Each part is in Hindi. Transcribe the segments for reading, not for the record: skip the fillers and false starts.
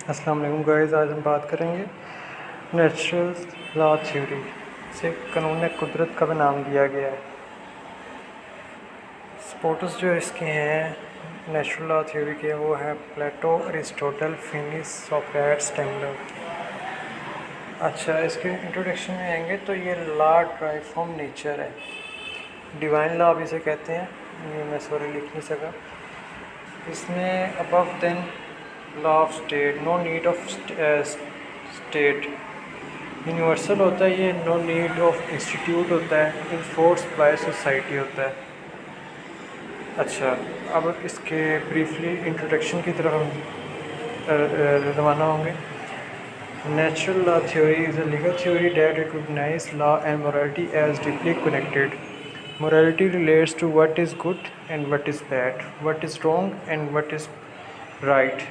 अस्सलाम वालेकुम गाइस, आज हम बात करेंगे नेचुरल लॉ थ्योरी से कानून कुदरत का भी नाम दिया गया है। सपोर्टर्स जो इसके हैं नेचुरल लॉ थ्योरी के वो हैं प्लेटो, अरिस्टोटल, फिनिस, सोक्रेट्स, टेम्पलर। अच्छा, इसके इंट्रोडक्शन में आएंगे तो ये लॉ ड्राइव फ्रॉम नेचर है, डिवाइन लॉ भी इसे कहते हैं। ये मैं सॉरी लिख नहीं सका। इसमें above than law of state, no need of state, universal होता है ये, नो नीड ऑफ इंस्टीट्यूट होता है, इन्फोर्स बाय सोसाइटी होता है। अच्छा, अब इसके ब्रीफली इंट्रोडक्शन की तरफ हम रवाना होंगे। Natural law theory is a legal theory that recognise law and morality as deeply connected. Morality relates to what is good and what is bad, what is wrong and what is right.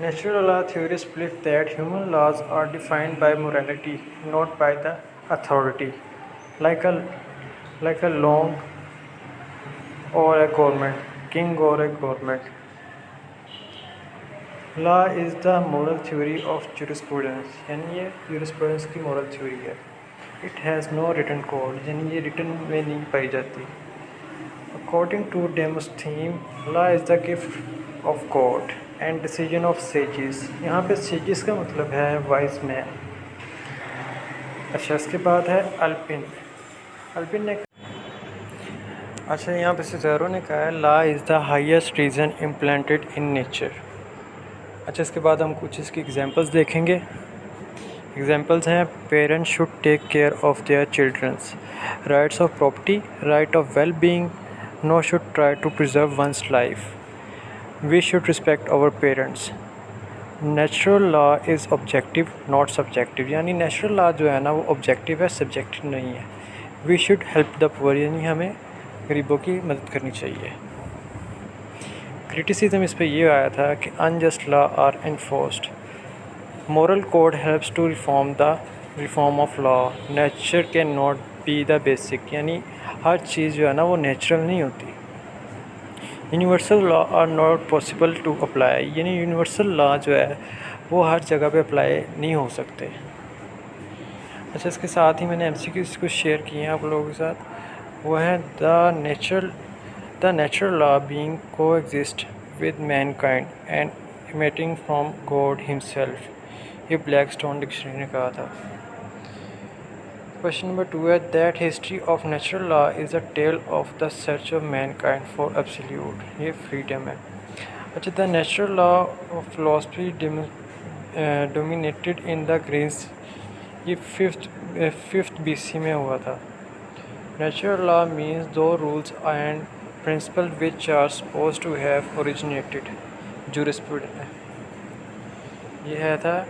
Natural law theorists believe that human laws are defined by morality, not by the authority, like a law or a government, king or a government. Law is the moral theory of jurisprudence, यानी ये jurisprudence की moral theory है. It has no written code, यानी ये written में नहीं पाई जाती. According to Demosthenes, law is the gift of God and decision of sages. यहाँ पे sages का मतलब है wise man. अच्छा, इसके बाद है अल्पिन ने अच्छा यहाँ पे सिज़ेरो ने कहा है law is the highest reason implanted in nature. अच्छा, इसके बाद हम कुछ इसकी एग्जांपल्स देखेंगे. एग्जांपल्स हैं parents should take care of their childrens, rights of property, right of well being, no should try to preserve one's life, we should respect our parents. Natural law is objective not subjective, यानी नेचुरल लॉ जो है ना वो ऑब्जेक्टिव है, सब्जेक्टिव नहीं है. We should help the poor, यानी हमें गरीबों की मदद करनी चाहिए. क्रिटिसिज्म इस पे ये आया था कि unjust law are enforced. Moral code helps to reform of law. Nature can not be the basic, यानी हर चीज़ जो है ना वो नेचुरल नहीं होती. Universal law are not possible to apply, यानी यूनिवर्सल लॉ जो है वो हर जगह पे अप्लाई नहीं हो सकते. अच्छा, इसके साथ ही मैंने MCQS कुछ शेयर किए हैं आप लोगों के साथ. वो है the natural law being coexist with mankind and emitting from God himself, ये ब्लैक स्टोन डिक्शनरी ने कहा था. क्वेश्चन नंबर 2 है that history of natural law is a tale of the search of mankind for absolute, ये फ्रीडम है. अच्छा, the natural law of philosophy dominated in the Greece, ये फिफ्थ BC में हुआ था. Natural law means those rules and principle which are suppose to have originated jurisprudence, ये है था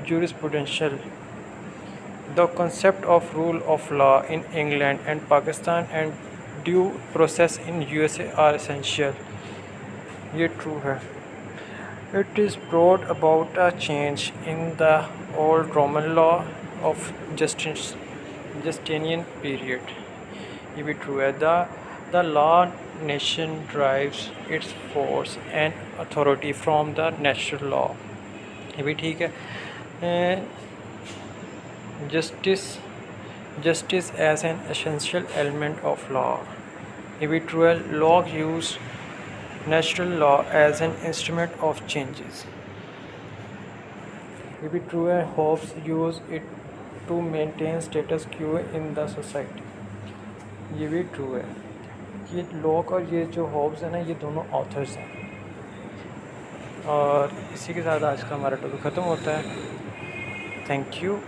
jurisprudential. The concept of rule of law in England and Pakistan and due process in USA are essential, ये true है. It is brought about a change in the old Roman law of Justinian period, ये भी true है. The law nation derives its force and authority from the natural law, ये भी ठीक है. Justice as an essential element of law, ये भी true है. Locke used natural law as an instrument of changes, ये भी true है. Hobbes used it to maintain status quo in the society, ये भी true है. ये लॉक और ये जो हॉब्स है ना, ये दोनों ऑथर्स हैं. और इसी के साथ आज का हमारा टॉपिक ख़त्म होता है. Thank you.